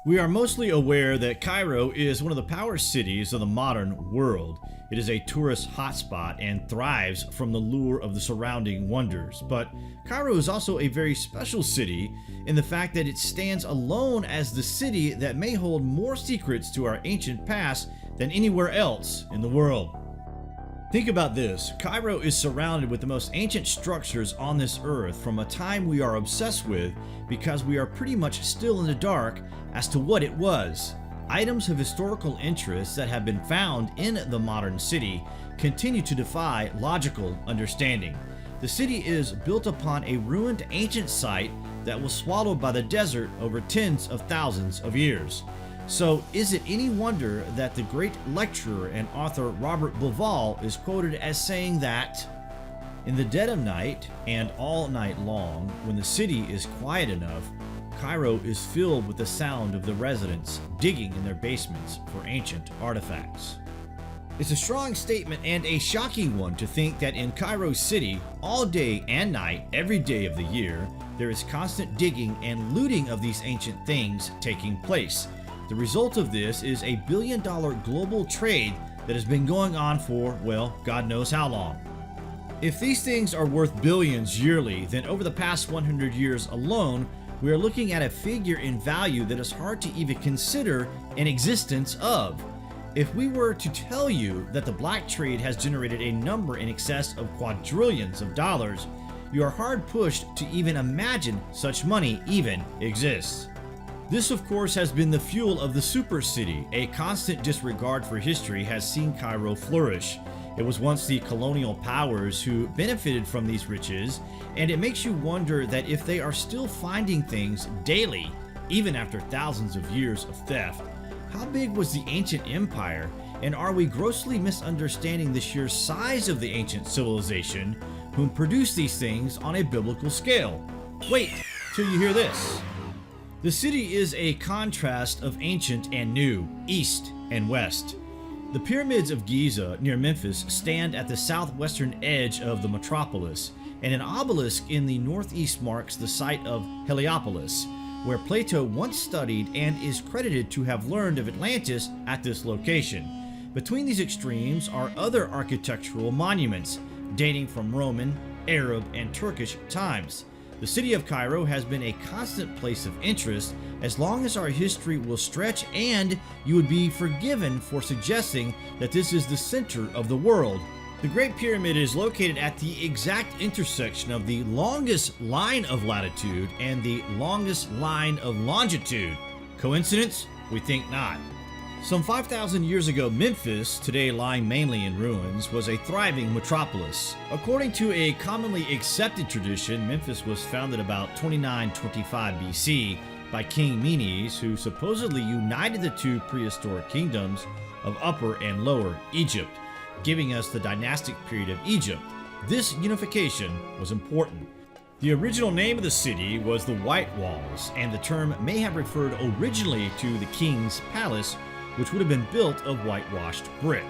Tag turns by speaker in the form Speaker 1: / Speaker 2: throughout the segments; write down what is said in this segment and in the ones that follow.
Speaker 1: We are mostly aware that Cairo is one of the power cities of the modern world. It is a tourist hotspot and thrives from the lure of the surrounding wonders. But Cairo is also a very special city in the fact that it stands alone as the city that may hold more secrets to our ancient past than anywhere else in the world. Think about this. Cairo is surrounded with the most ancient structures on this earth from a time we are obsessed with because we are pretty much still in the dark as to what it was. Items of historical interest that have been found in the modern city continue to defy logical understanding. The city is built upon a ruined ancient site that was swallowed by the desert over tens of thousands of years. So is it any wonder that the great lecturer and author Robert Bauval is quoted as saying that, "In the dead of night and all night long, when the city is quiet enough, Cairo is filled with the sound of the residents digging in their basements for ancient artifacts." It's a strong statement and a shocking one to think that in Cairo City, all day and night, every day of the year, there is constant digging and looting of these ancient things taking place. The result of this is a billion-dollar global trade that has been going on for, well, God knows how long. If these things are worth billions yearly, then over the past 100 years alone, we are looking at a figure in value that is hard to even consider an existence of. If we were to tell you that the black trade has generated a number in excess of quadrillions of dollars, you are hard pushed to even imagine such money even exists. This, of course, has been the fuel of the super city. A constant disregard for history has seen Cairo flourish. It was once the colonial powers who benefited from these riches, and it makes you wonder that if they are still finding things daily, even after thousands of years of theft, how big was the ancient empire, and are we grossly misunderstanding the sheer size of the ancient civilization whom produced these things on a biblical scale? Wait till you hear this. The city is a contrast of ancient and new, east and west. The Pyramids of Giza near Memphis stand at the southwestern edge of the metropolis, and an obelisk in the northeast marks the site of Heliopolis, where Plato once studied and is credited to have learned of Atlantis at this location. Between these extremes are other architectural monuments dating from Roman, Arab, and Turkish times. The city of Cairo has been a constant place of interest as long as our history will stretch, and you would be forgiven for suggesting that this is the center of the world. The Great Pyramid is located at the exact intersection of the longest line of latitude and the longest line of longitude. Coincidence? We think not. Some 5,000 years ago, Memphis, today lying mainly in ruins, was a thriving metropolis. According to a commonly accepted tradition, Memphis was founded about 2925 BC by King Menes, who supposedly united the two prehistoric kingdoms of Upper and Lower Egypt, giving us the dynastic period of Egypt. This unification was important. The original name of the city was the White Walls, and the term may have referred originally to the king's palace, which would have been built of whitewashed brick.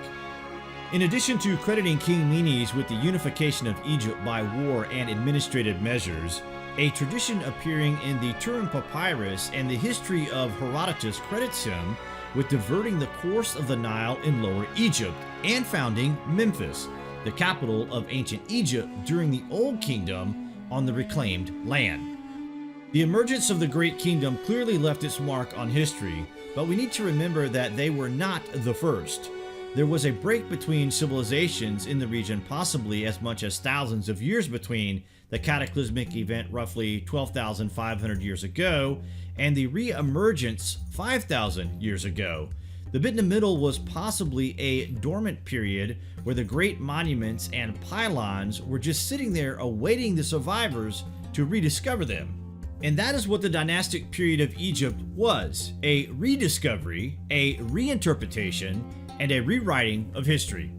Speaker 1: In addition to crediting King Menes with the unification of Egypt by war and administrative measures, a tradition appearing in the Turin Papyrus and the history of Herodotus credits him with diverting the course of the Nile in Lower Egypt and founding Memphis, the capital of ancient Egypt during the Old Kingdom on the reclaimed land. The emergence of the Great Kingdom clearly left its mark on history, but we need to remember that they were not the first. There was a break between civilizations in the region, possibly as much as thousands of years between the cataclysmic event roughly 12,500 years ago and the re-emergence 5,000 years ago. The bit in the middle was possibly a dormant period where the great monuments and pylons were just sitting there awaiting the survivors to rediscover them. And that is what the dynastic period of Egypt was: a rediscovery, a reinterpretation, and a rewriting of history.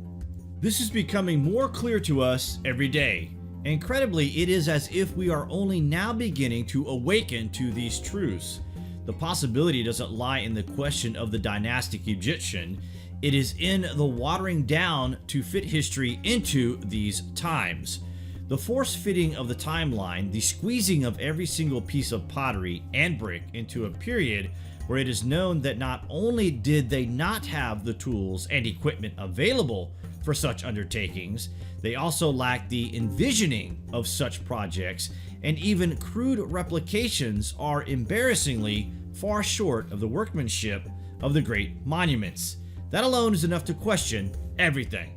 Speaker 1: This is becoming more clear to us every day. Incredibly, it is as if we are only now beginning to awaken to these truths. The possibility doesn't lie in the question of the dynastic Egyptian. It is in the watering down to fit history into these times. The force-fitting of the timeline, the squeezing of every single piece of pottery and brick into a period where it is known that not only did they not have the tools and equipment available for such undertakings, they also lacked the envisioning of such projects, and even crude replications are embarrassingly far short of the workmanship of the great monuments. That alone is enough to question everything.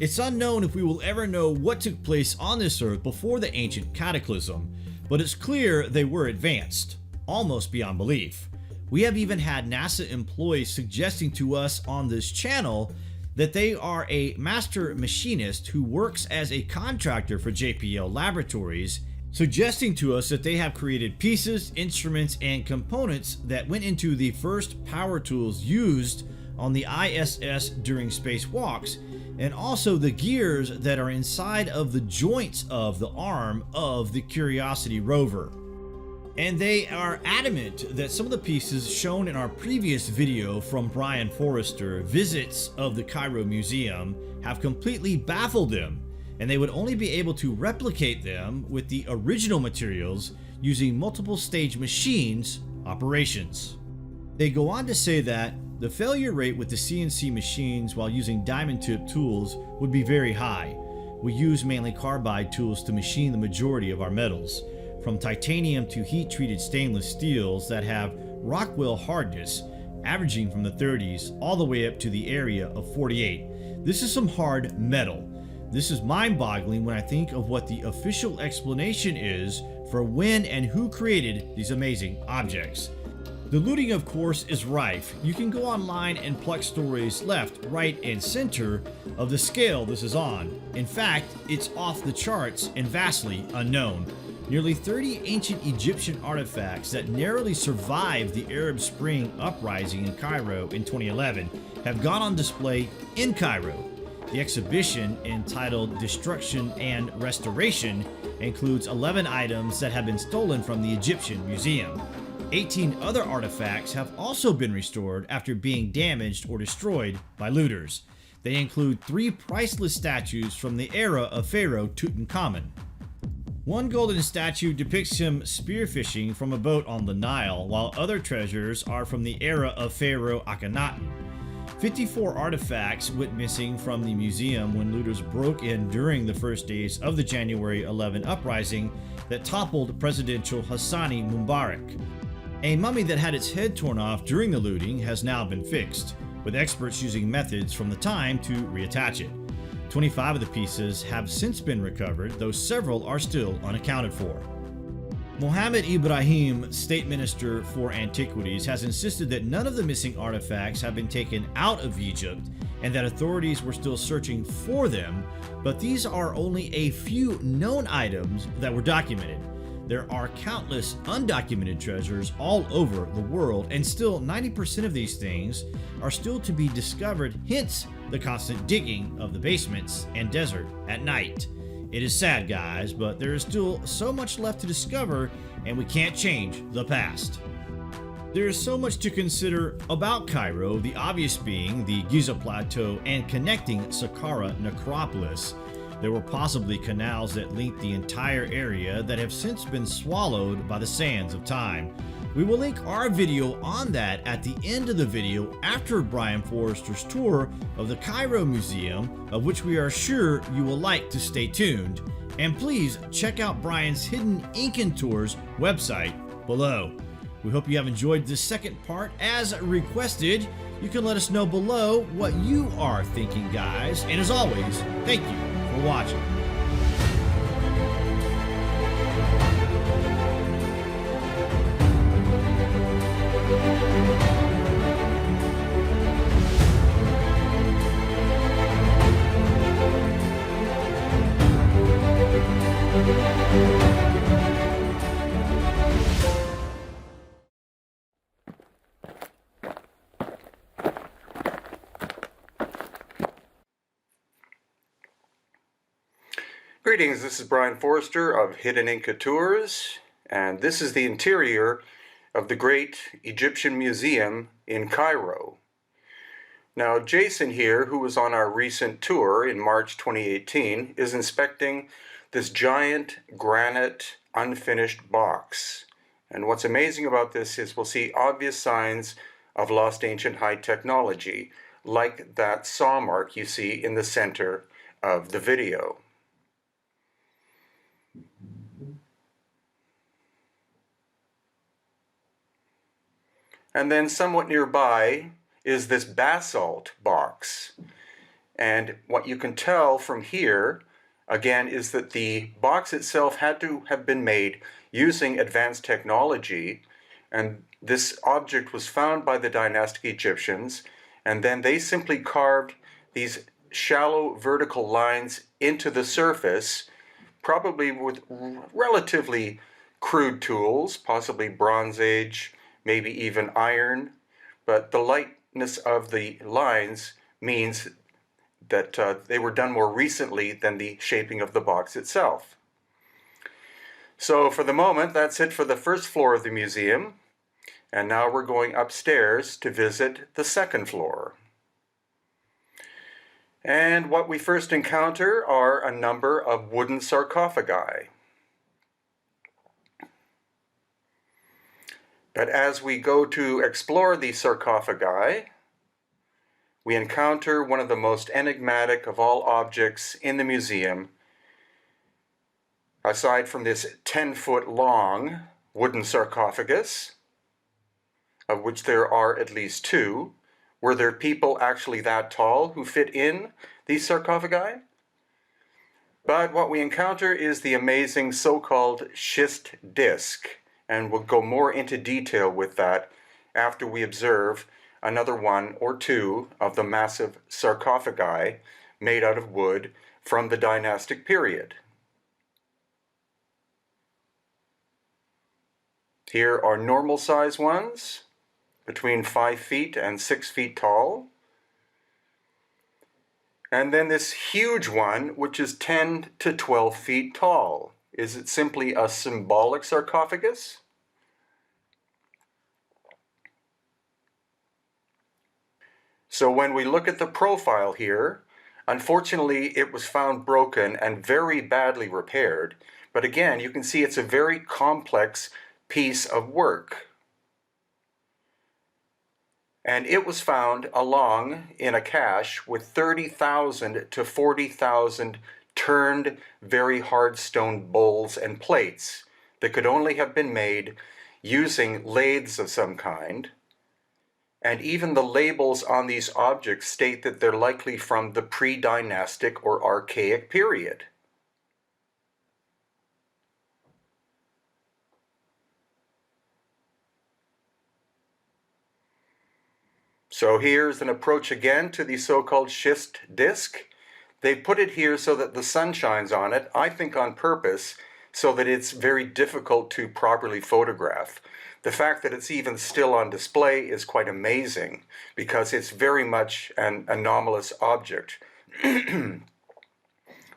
Speaker 1: It's unknown if we will ever know what took place on this earth before the ancient cataclysm, but it's clear they were advanced, almost beyond belief. We have even had NASA employees suggesting to us on this channel that they are a master machinist who works as a contractor for JPL Laboratories, suggesting to us that they have created pieces, instruments, and components that went into the first power tools used on the ISS during spacewalks, and also the gears that are inside of the joints of the arm of the Curiosity rover. And they are adamant that some of the pieces shown in our previous video from Brian Forrester, Visits of the Cairo Museum, have completely baffled them, and they would only be able to replicate them with the original materials using multiple stage machines operations. They go on to say that the failure rate with the CNC machines while using diamond tip tools would be very high. We use mainly carbide tools to machine the majority of our metals, from titanium to heat-treated stainless steels that have Rockwell hardness, averaging from the 30s all the way up to the area of 48. This is some hard metal. This is mind-boggling when I think of what the official explanation is for when and who created these amazing objects. The looting, of course, is rife. You can go online and pluck stories left, right, and center of the scale this is on. In fact, it's off the charts and vastly unknown. Nearly 30 ancient Egyptian artifacts that narrowly survived the Arab Spring uprising in Cairo in 2011 have gone on display in Cairo. The exhibition, entitled Destruction and Restoration, includes 11 items that have been stolen from the Egyptian Museum. 18 other artifacts have also been restored after being damaged or destroyed by looters. They include 3 priceless statues from the era of Pharaoh Tutankhamun. One golden statue depicts him spearfishing from a boat on the Nile, while other treasures are from the era of Pharaoh Akhenaten. 54 artifacts went missing from the museum when looters broke in during the first days of the January 11 uprising that toppled presidential Hosni Mubarak. A mummy that had its head torn off during the looting has now been fixed, with experts using methods from the time to reattach it. 25 of the pieces have since been recovered, though several are still unaccounted for. Mohammed Ibrahim, State Minister for Antiquities, has insisted that none of the missing artifacts have been taken out of Egypt and that authorities were still searching for them, but these are only a few known items that were documented. There are countless undocumented treasures all over the world, and still 90% of these things are still to be discovered, hence the constant digging of the basements and desert at night. It is sad, guys, but there is still so much left to discover, and we can't change the past. There is so much to consider about Cairo, the obvious being the Giza Plateau and connecting Saqqara necropolis. There were possibly canals that linked the entire area that have since been swallowed by the sands of time. We will link our video on that at the end of the video after Brian Forrester's tour of the Cairo Museum, of which we are sure you will like to stay tuned. And please check out Brian's Hidden Incan Tours website below. We hope you have enjoyed this second part as requested. You can let us know below what you are thinking, guys. And as always, thank you for watching.
Speaker 2: Greetings, this is Brian Forrester of Hidden Inca Tours, and this is the interior of the Great Egyptian Museum in Cairo. Now, Jason here, who was on our recent tour in March 2018, is inspecting this giant granite unfinished box. And what's amazing about this is we'll see obvious signs of lost ancient high technology, like that saw mark you see in the center of the video. And then somewhat nearby is this basalt box. And what you can tell from here, again, is that the box itself had to have been made using advanced technology. And this object was found by the dynastic Egyptians, and then they simply carved these shallow vertical lines into the surface, probably with relatively crude tools, possibly Bronze Age, maybe even iron, but the lightness of the lines means that they were done more recently than the shaping of the box itself. So for the moment, that's it for the first floor of the museum, and now we're going upstairs to visit the second floor. And what we first encounter are a number of wooden sarcophagi. But as we go to explore these sarcophagi, we encounter one of the most enigmatic of all objects in the museum. Aside from this 10-foot long wooden sarcophagus, of which there are at least two, were there people actually that tall who fit in these sarcophagi? But what we encounter is the amazing so-called Schist Disc, and we'll go more into detail with that after we observe another one or two of the massive sarcophagi made out of wood from the dynastic period. Here are normal size ones, between 5 feet and 6 feet tall. And then this huge one, which is 10 to 12 feet tall. Is it simply a symbolic sarcophagus? So when we look at the profile here, unfortunately it was found broken and very badly repaired. But again, you can see it's a very complex piece of work. And it was found along in a cache with 30,000 to 40,000 turned very hard stone bowls and plates that could only have been made using lathes of some kind. And even the labels on these objects state that they're likely from the pre-dynastic or archaic period. So here's an approach again to the so-called schist disc. They put it here so that the sun shines on it, I think on purpose, so that it's very difficult to properly photograph. The fact that it's even still on display is quite amazing because it's very much an anomalous object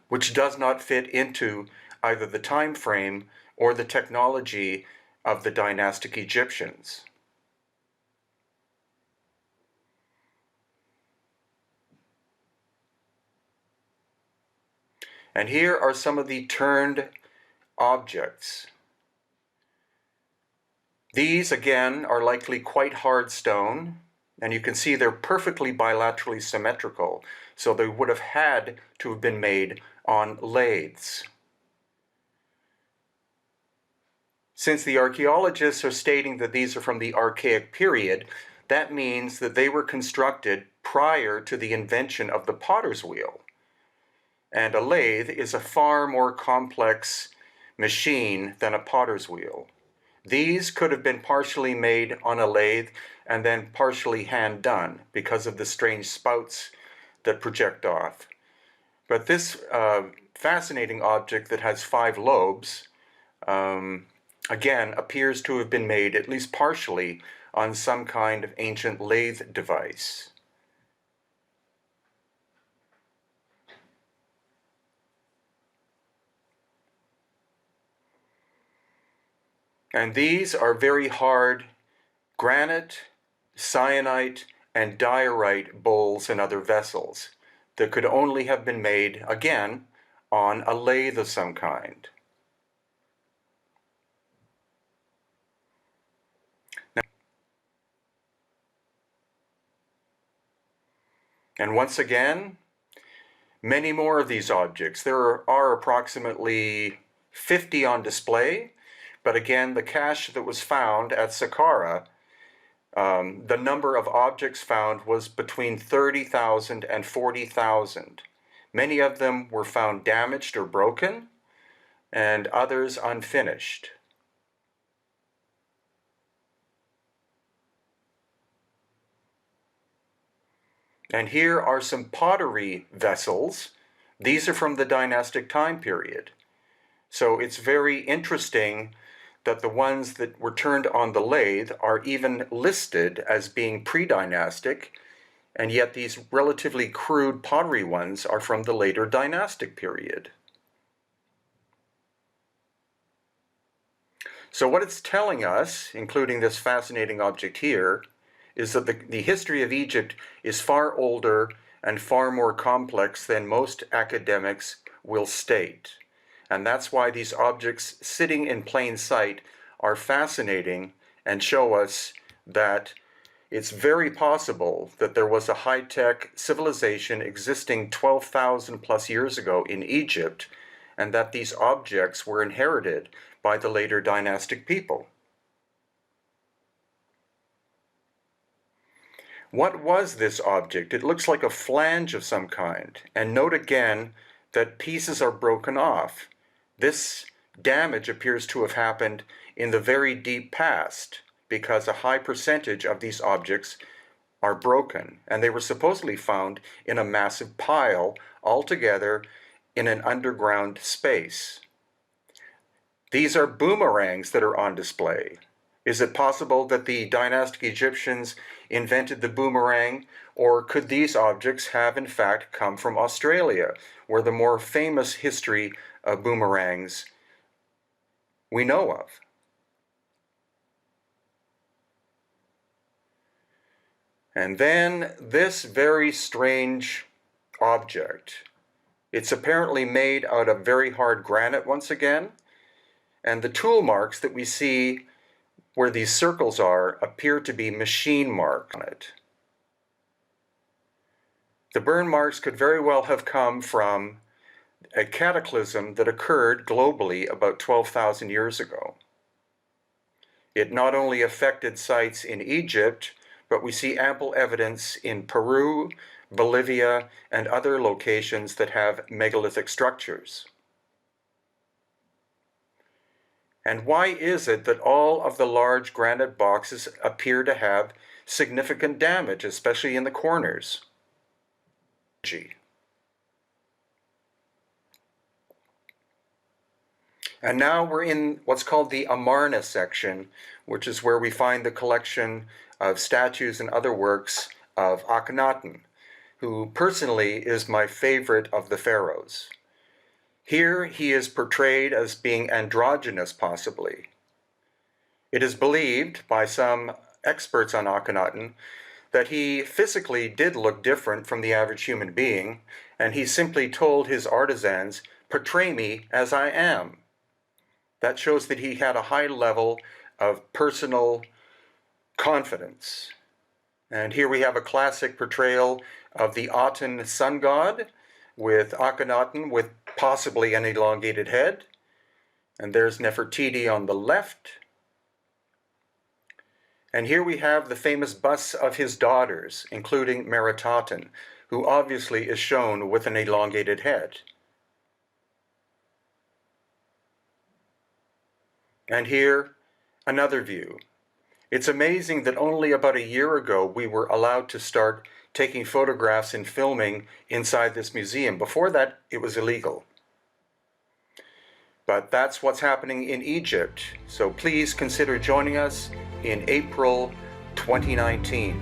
Speaker 2: which does not fit into either the time frame or the technology of the dynastic Egyptians. And here are some of the turned objects. These, again, are likely quite hard stone, and you can see they're perfectly bilaterally symmetrical, so they would have had to have been made on lathes. Since the archaeologists are stating that these are from the archaic period, that means that they were constructed prior to the invention of the potter's wheel. And a lathe is a far more complex machine than a potter's wheel. These could have been partially made on a lathe and then partially hand done because of the strange spouts that project off. But this fascinating object that has 5 lobes, again, appears to have been made at least partially on some kind of ancient lathe device. And these are very hard granite, syenite, and diorite bowls and other vessels that could only have been made, again, on a lathe of some kind. And once again, many more of these objects. There are approximately 50 on display, but again, the cache that was found at Saqqara, the number of objects found was between 30,000 and 40,000. Many of them were found damaged or broken, and others unfinished. And here are some pottery vessels. These are from the dynastic time period. So it's very interesting that the ones that were turned on the lathe are even listed as being pre-dynastic, and yet these relatively crude pottery ones are from the later dynastic period. So what it's telling us, including this fascinating object here, is that the history of Egypt is far older and far more complex than most academics will state. And that's why these objects sitting in plain sight are fascinating and show us that it's very possible that there was a high-tech civilization existing 12,000 plus years ago in Egypt, and that these objects were inherited by the later dynastic people. What was this object? It looks like a flange of some kind. And note again that pieces are broken off. This damage appears to have happened in the very deep past because a high percentage of these objects are broken, and they were supposedly found in a massive pile all together in an underground space. These are boomerangs that are on display. Is it possible that the dynastic Egyptians invented the boomerang, or could these objects have in fact come from Australia, where the more famous history of boomerangs we know of? And then this very strange object. It's apparently made out of very hard granite once again, and the tool marks that we see where these circles are appear to be machine marks on it. The burn marks could very well have come from a cataclysm that occurred globally about 12,000 years ago. It not only affected sites in Egypt, but we see ample evidence in Peru, Bolivia, and other locations that have megalithic structures. And why is it that all of the large granite boxes appear to have significant damage, especially in the corners? And now we're in what's called the Amarna section, which is where we find the collection of statues and other works of Akhenaten, who personally is my favorite of the pharaohs. Here he is portrayed as being androgynous, possibly. It is believed by some experts on Akhenaten that he physically did look different from the average human being, and he simply told his artisans, "Portray me as I am." That shows that he had a high level of personal confidence. And here we have a classic portrayal of the Aten sun god, with Akhenaten with possibly an elongated head. And there's Nefertiti on the left. And here we have the famous busts of his daughters, including Meritaten, who obviously is shown with an elongated head. And here, another view. It's amazing that only about a year ago we were allowed to start taking photographs and filming inside this museum. Before that, it was illegal. But that's what's happening in Egypt. So please consider joining us in April 2019.